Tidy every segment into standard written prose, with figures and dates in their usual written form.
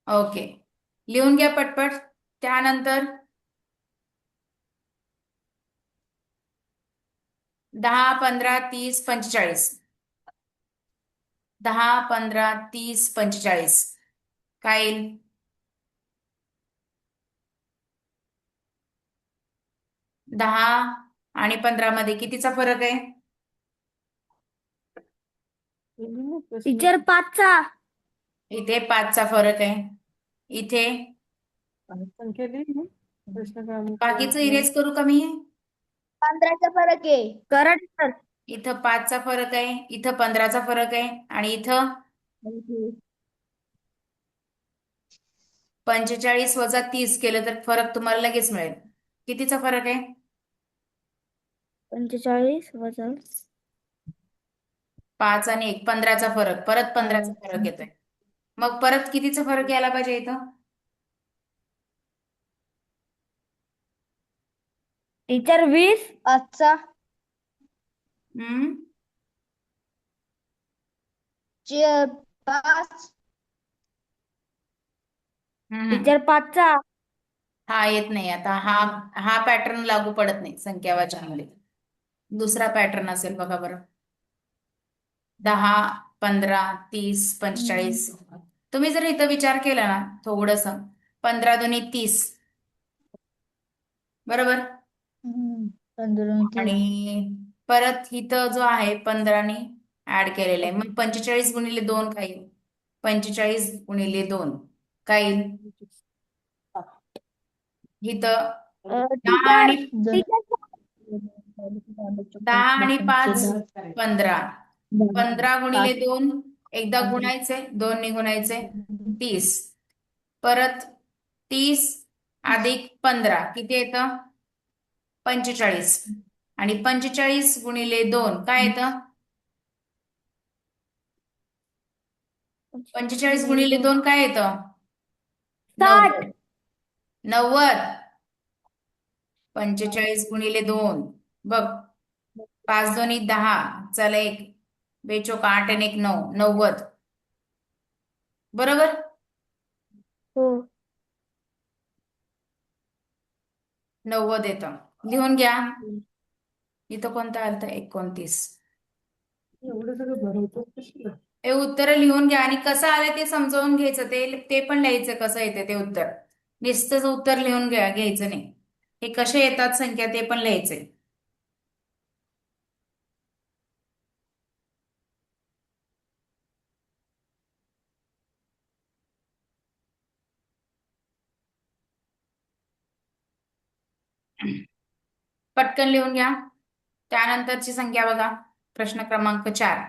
Okay, लिहून घ्या पटपट. त्यानंतर 10, 15, 30, 45. 10, 15, 30, 45 काय येईल? 10 आणि 15 मध्ये कितीचा फरक आहे? टीचर 5चा. इथे 5चा फरक आहे. इथे संख्या लिही ना. प्रश्न बाकीचं क्रमांक इरेज करू का मी? 15चा फरक आहे. करा टीचर. इथं 5चा फरक आहे, इथं 15चा फरक आहे आणि इथं 45 वजा 30 केलं तर फरक तुम्हाला लगेच मिळेल. कितीचा फरक आहे? 45 वजा 5 आणि 1, 15चा फरक. परत 15चा फरक येतोय. मग परत कितीचा फरक यायला पाहिजे इथं? टीचर 20. 5चा. हम्म 5. हम्म टीचर 5चा. हा येत नाही आता. हा हा पॅटर्न लागू पडत नाही संख्या वाचनामध्ये. दुसरा पॅटर्न असेल बघा बरं. 10, 15, 30, 45. तुम्ही जर इथं विचार केला ना थोडस, 15 दुनी 30 बरोबर. 15 आणि परत इथं जो आहे 15ने ऍड केलेला आहे, मग 45 गुणिले 2 काय येईल? 45 गुणिले 2 काय येईल? इथं 10 टीचर आणि टीचर 10 आणि 5 15. 15 गुणिले 2 एकदा गुणायचे, 2 ने गुणायचे 30. परत 30 अधिक 15 किती येतं? 45. आणि 45 गुणिले 2 काय येतं? 45 गुणिले 2 काय येतं? 60. 90. 90. 45 गुणिले 2 बघ. 5 दोन्ही 10. चला एक बेचोक 8 आणि 1 9. 90 बरोबर. हो. 90 येतं. लिहून घ्या. इथं कोणतं आलं तर 29. एवढं सगळं भरवतो कशाला? हे उत्तर लिहून घ्या आणि कसं आलं ते समजावून घ्यायचं. ते पण लिहायचं कसं येते ते उत्तर. नुसतंच उत्तर लिहून घ्यायचं नाही. हे कसे येतात संख्या ते पण लिहायचे. पटकन लिहून घ्या. त्यानंतरची संख्या बघा. प्रश्न क्रमांक 4.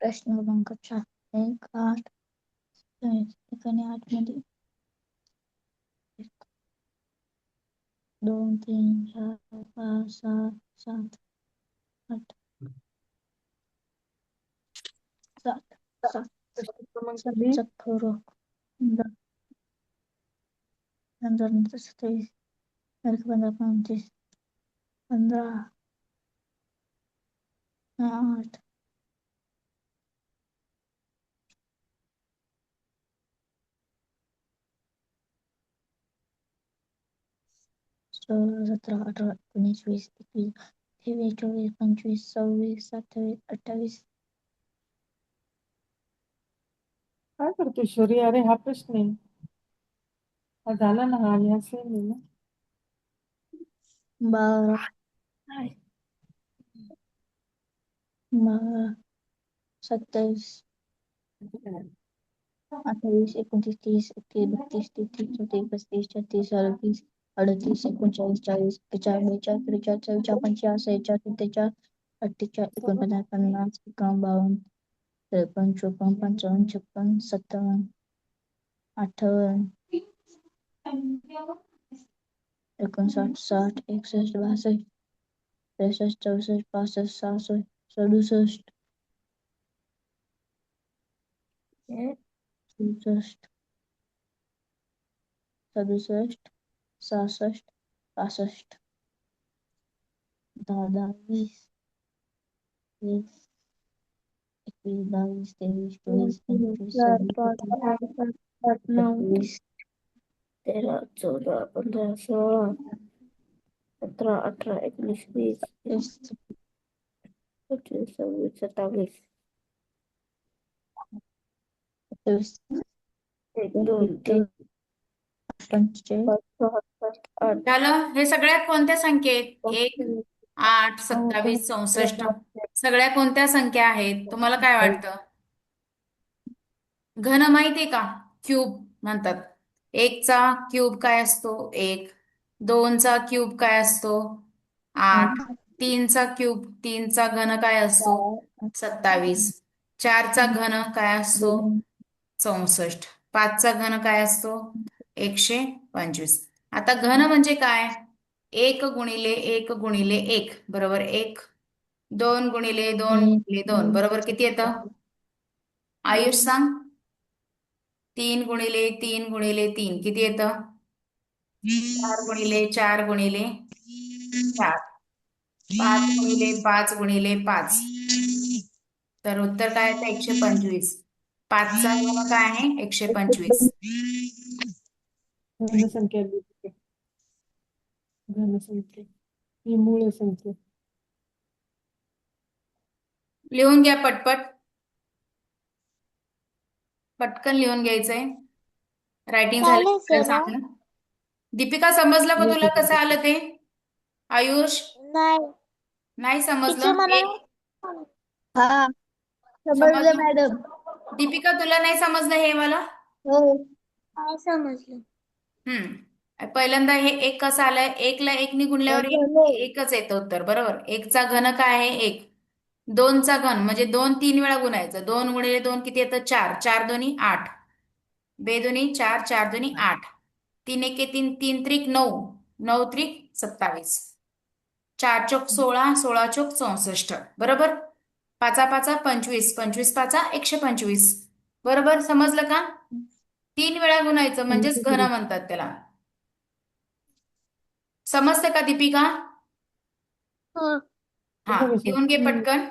प्रश्न क्रमांक 4. 1, 8. 1 आणि 8 मध्ये 2, 3, 4, 5, 6, 7, 8, 7, 7. प्रश्न क्रमांक लिही. 7चा फरक 27, 15, 25, 15, 8. 16, 17, 18, 19, 20, 21, 23, 24, 25, 26, 27, 28. काय करतो शौर्य? अरे हा प्रश्न आहे. हा झाला ना. हा आणि हा सेम आहे ना. 12, 12, 27, 28, 29, 30, 31, 32, 33, 34, 35, 36, 38, 40, 41, 42, 43, 44, 45, 46, 47, 48, 49, 50, 51, 53, 54, 55, 56, 57, 58, 59, 60, 61, 62, 63, 64, 65, 66, 67, 67, 67, 66, 65, 10, 10, 20, 20, 22, 23, 24, 25, 4, 26, 5, 6, 7, 8, 9, 27, 13, 14, 15, 16, 17, 18, 19, 20, 21, 25, 26, 27, 28, 1, 2, 3, 45, 8, झालं. हे सगळ्यात कोणत्या संख्या आहेत? 1, 8, 27, 64 सगळ्या कोणत्या संख्या आहेत? तुम्हाला काय वाटतं? घन माहितीये का? क्यूब म्हणतात. 1चा क्यूब काय असतो? 1. 2चा क्यूब काय असतो? 8. 3चा क्यूब 3चा घन काय असतो? 27. 4चा घन काय असतो? 64. 5चा घन काय असतो? 125. आता घन म्हणजे काय? 1 गुणिले 1 गुणिले 1 बरोबर 1. 2 गुणिले 2 गुणिले 2 बरोबर किती येतं? आयुष सांग. 3 गुणिले 3 गुणिले 3 किती येतं? 4 गुणिले 4 गुणिले 4. 5 गुणिले 5 गुणिले 5. तर उत्तर काय येतं? 125. 5चा घन काय आहे? 125. घनसंख्या लिहिते. घनसंख्या ही मूळ संख्या. लिहून घ्या पटपट. पटकन लिहून घ्यायचंय. रायटिंग झालं चालेल की सर. सांगा. दीपिका समजलं का तुला कसं आलं ते? आयुष नाही नाही टीचर समजलं? मला हा समजलं समजलं? मॅडम. दीपिका तुला नाही समजलं हे मला? हो काय समजलं? पहिल्यांदा हे 1 कसं आलंय? 1ला 1 गुणल्यावर एकच येतं उत्तर बरोबर. 1चा घन काय आहे? 1. 2चा घन म्हणजे 2 3 वेळा गुणायचं. 2 गुणिले 2 किती येतं? 4. 4 दोन्ही 8. बेदोनी 4. 4 दोन्ही 8. 3 एके 3. 3 त्रिक 9. 9 त्रिक 27. 4 चोक 16. 16 चोक 64 बरोबर. 5 5 25. 25 5 125 बरोबर. समजलं का? 3 वेळा गुणायचं म्हणजेच घन म्हणतात त्याला. समजते का दीपिका? हा लिहून घे पटकन.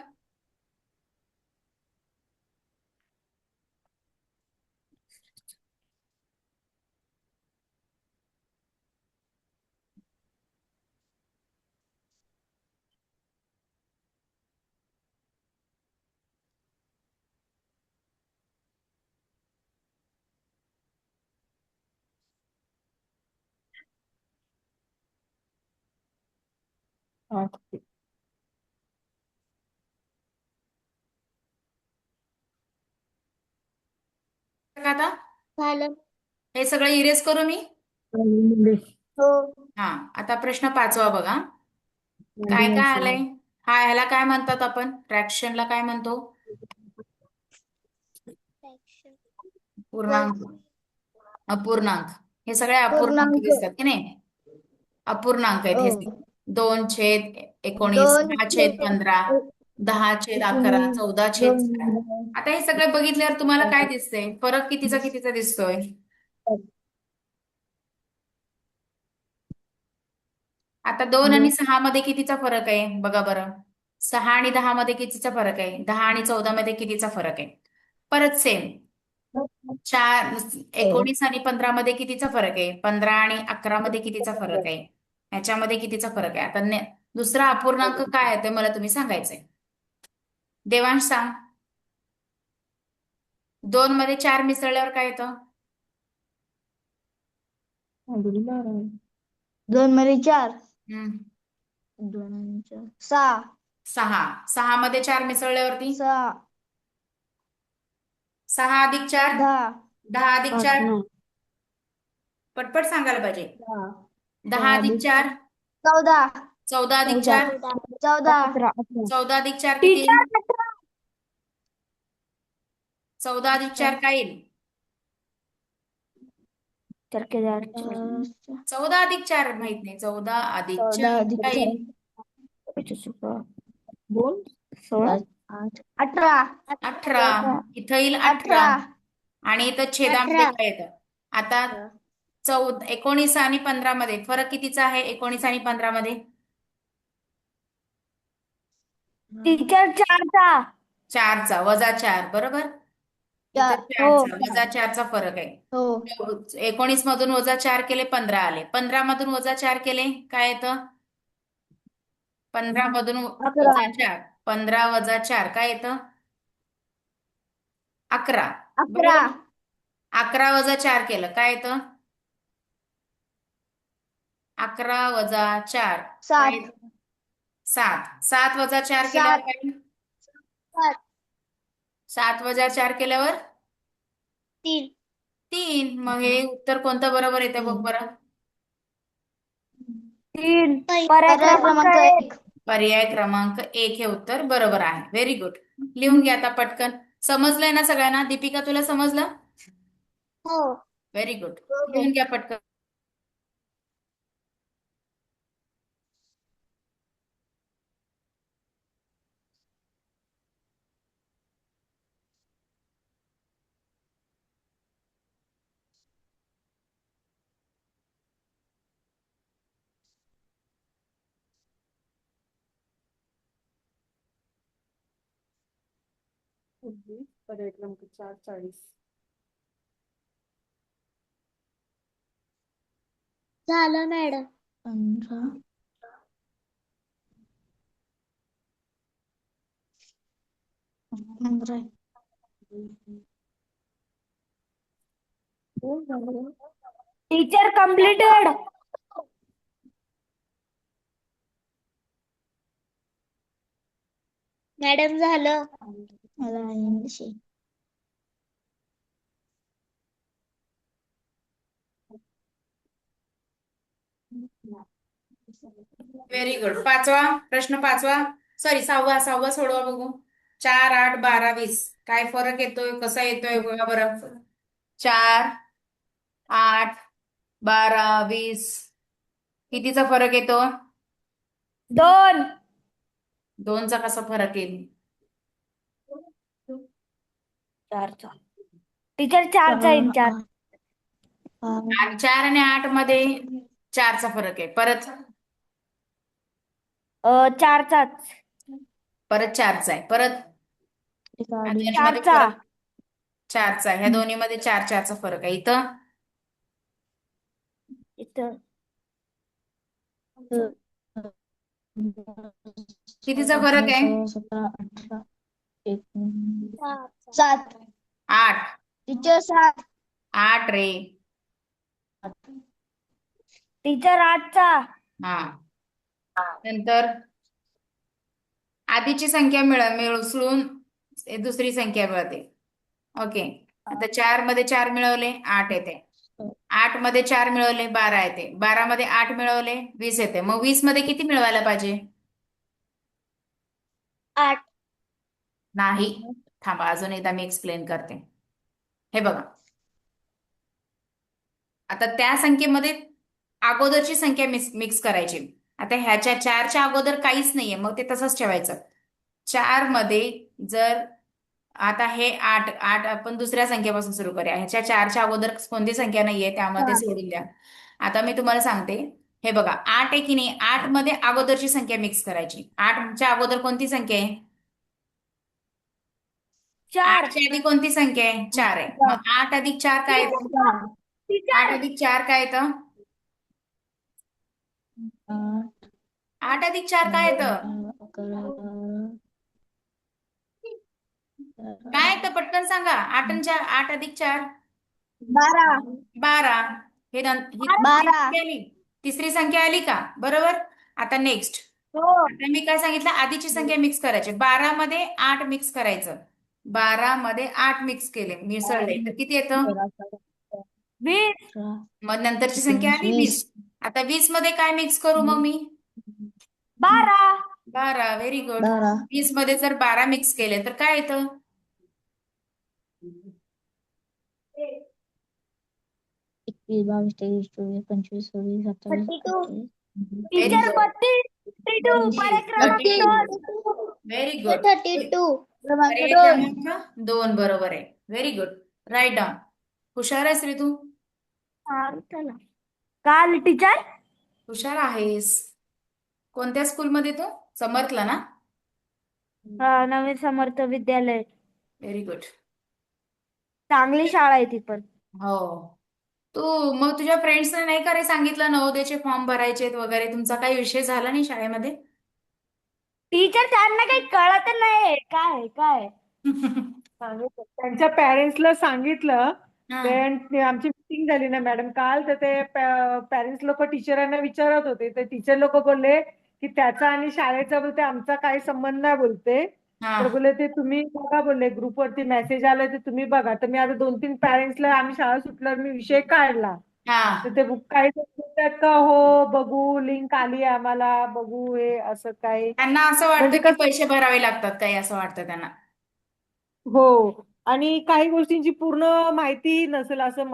आता झालं. हे सगळं इरेज करू मी. हो हा आता प्रश्न 5वा बघा. काय काय आलंय? हा ह्याला काय म्हणतात आपण? फ्रॅक्शनला काय म्हणतो? पूर्णांक. अपूर्णांक. हे सगळे अपूर्णांक पूर्णांक. दिसतात की नाही? अपूर्णांक आहेत हो हे. 2/19, 2 10/15, 10/11, 14. आता हे सगळे बघितल्यावर तुम्हाला काय दिसतंय? फरक कितीचा कितीचा दिसतोय? आता 2 आणि 6 मध्ये कितीचा फरक आहे? बघा बरं. 6 आणि 10 मध्ये कितीचा फरक आहे? 10 आणि 14 मध्ये कितीचा फरक आहे? परत सेम. 4 19 आणि 15 मध्ये कितीचा फरक आहे? 15 आणि 11 मध्ये कितीचा फरक आहे? ह्याच्यामध्ये कितीचा फरक आहे? आता दुसरा अपूर्णांक काय आहे ते मला तुम्ही सांगायचंय. देवांश सांग. 2 मध्ये 4 मिसळल्यावर काय येतं? 2 मध्ये 4. हम्म. 2 आणि 4 6. 6. 6 मध्ये 4 मिसळल्यावरती 6 6 अधिक 4 10. 10 अधिक 4 पटपट सांगायला पाहिजे. 10 अधिक 4 14. 14 अधिक 4 14. 14 अधिक 4 किती येईल? 14 अधिक 4 काय येईल? 14 अधिक 4 माहित नाही. 14 अधिक 4 काय येईल? बोल 18. 18. इथं येईल 18 आणि इथं छेदामध्ये 18. काय येतं? आता 19 आणि 15 मध्ये फरक कितीचा आहे? 19 आणि 15 मध्ये टीचर 4चा. 4चा -4 बरोबर. इथं हो 4चा -4चा फरक आहे. हो 19 मधून -4 केले 15 आले. 15 मधून -4 केले काय येतं? 15 मधून11 -4 15 - 4 काय येतं? 11 11 बरोबर. 11 - 4 केलं काय येतं? 11 - 4 काय 7 येतं? 7. 7 - 4 केल्यावर 7 काय? 7 7 - 4 केल्यावर 3 3. मग हे उत्तर कोणतं बरोबर येतं बघ 3 बरं. 3 पर्याय क्रमांक 1 पर्याय क्रमांक 1 हे उत्तर बरोबर आहे. Very good. लिहून घ्या आता पटकन. समजलंय ना सगळ्यांना? दीपिका तुला समजलं? हो व्हेरी गुड. लिहून घ्या पटकन. पर्याय क्रमांक 4 40. झालं मॅडम 15 15 टीचर कंप्लीटेड मॅडम झालं मला इंग्लिश व्हेरी गुड. प्रश्न पाचवा, सॉरी सहावा सोडवा बघू. 4 8 12 20 काय फरक येतोय? कसा येतोय बघा बरं. 4 8 12 20 कितीचा फरक येतो? 2 2चा कसा फरक येईल? 4चा टीचर 4चा येईल 4 आणि 4 आणि 8 मध्ये 4चा फरक आहे. परत 4चाच परत 4चा आहे. परत ह्या दोन्हीमध्ये 4चा फरक 4चा आहे. ह्या दोन्हीमध्ये 4चा फरक आहे. इथं इथं कितीचा फरक आहे? 17 18 7 8. टीचर 7 8 रे. टीचर 8चा हा. नंतर आधीची संख्या मिसळून दुसरी संख्या मिळते. ओके. आता 4 मध्ये 4 मिळवले 8 येते. 8 मध्ये 4 मिळवले 12 येते. 12 मध्ये 8 मिळवले 20 येते. मग 20 मध्ये किती मिळवायला पाहिजे? 8 नाही. थांबा अजून एकदा मी एक्सप्लेन करते. हे बघा. आता त्या संख्येमध्ये अगोदरची संख्या मिक्स करायची. आता ह्याच्या 4च्या अगोदर काहीच नाहीये, मग ते तसंच ठेवायचं. 4 मध्ये जर आता हे 8 आपण दुसऱ्या संख्येपासून सुरू करूया. ह्याच्या 4च्या अगोदर कोणती संख्या नाहीये, त्यामध्ये सोडून द्या. आता मी तुम्हाला सांगते. हे बघा 8 आहे की नाही, 8 मध्ये अगोदरची संख्या मिक्स करायची. 8च्या अगोदर कोणती संख्या आहे? 4 8च्या आधी कोणती संख्या आहे? 4 आहे. मग 8 अधिक 4 काय येतं? 8 अधिक 4 काय येतं? 8 अधिक 4 काय येतं? काय येतं पटकन सांगा. 8 अधिक 4 12 12. ही तिसरी 12 संख्या आली. तिसरी संख्या आली का? बरोबर. आता नेक्स्ट. हो आता मी काय सांगितलं? आधीची संख्या मिक्स करायची. 12 मध्ये 8 मिक्स करायचं. 12 मध्ये 8 मिक्स केले, मिसळले तर किती येतं? 20 मग नंतरची संख्या आली 20. आता 20 मध्ये काय मिक्स करू मग मी? 12 12. Very good. 12 20 मध्ये जर 12 मिक्स केले तर काय येतं? 21 22 23 24 25 26 27 व्हेरी टीचर गुड. 32 पर्याय क्रमांक 2 व्हेरी गुड. 32 क्रमांक पर्याय 2 क्रमांक 2 बरोबर आहे. Very good. Write down. हुशार आहेस रे तू. काल टीचर हुशार आहेस. कोणत्या स्कूलमध्ये तू? समर्थला ना? नवीन समर्थ विद्यालय. Very good. चांगली शाळा आहे ती पण. हो. तू मग तुझ्या फ्रेंड्सने नाही का रे सांगितलं नवोदयचे फॉर्म भरायचेत वगैरे, तुमचा काही विषय झाला नाही शाळेमध्ये? टीचर त्यांना काही कळत नाही काय काय. सांगितलं त्यांच्या पॅरेंट्सला सांगितलं. हा ते आमची मीटिंग झाली ना मॅडम काल, तर ते पॅरेंट्स लोक टीचरांना विचारत होते, तर टीचर लोक बोलले की त्याचा आणि शाळेचा बोलते आमचा काही संबंध नाही बोलते. हा तर बोलले ते तुम्ही बघा, बोलले ग्रुपवरती मेसेज आलाय ते तुम्ही बघा. तर मी आता 2-3 पॅरेंट्सला आम्ही शाळा सुटल्यावर मी विषय काढला. हा. तर ते काही जण बोलतात का हो बघू, लिंक आली आहे आम्हाला, बघू हे असं काय. त्यांना असं म्हणजे वाटतं की कसं, पैसे भरावे लागतात काही, असं वाटतं त्यांना. हो, आणि काही गोष्टींची पूर्ण माहिती नसेल असं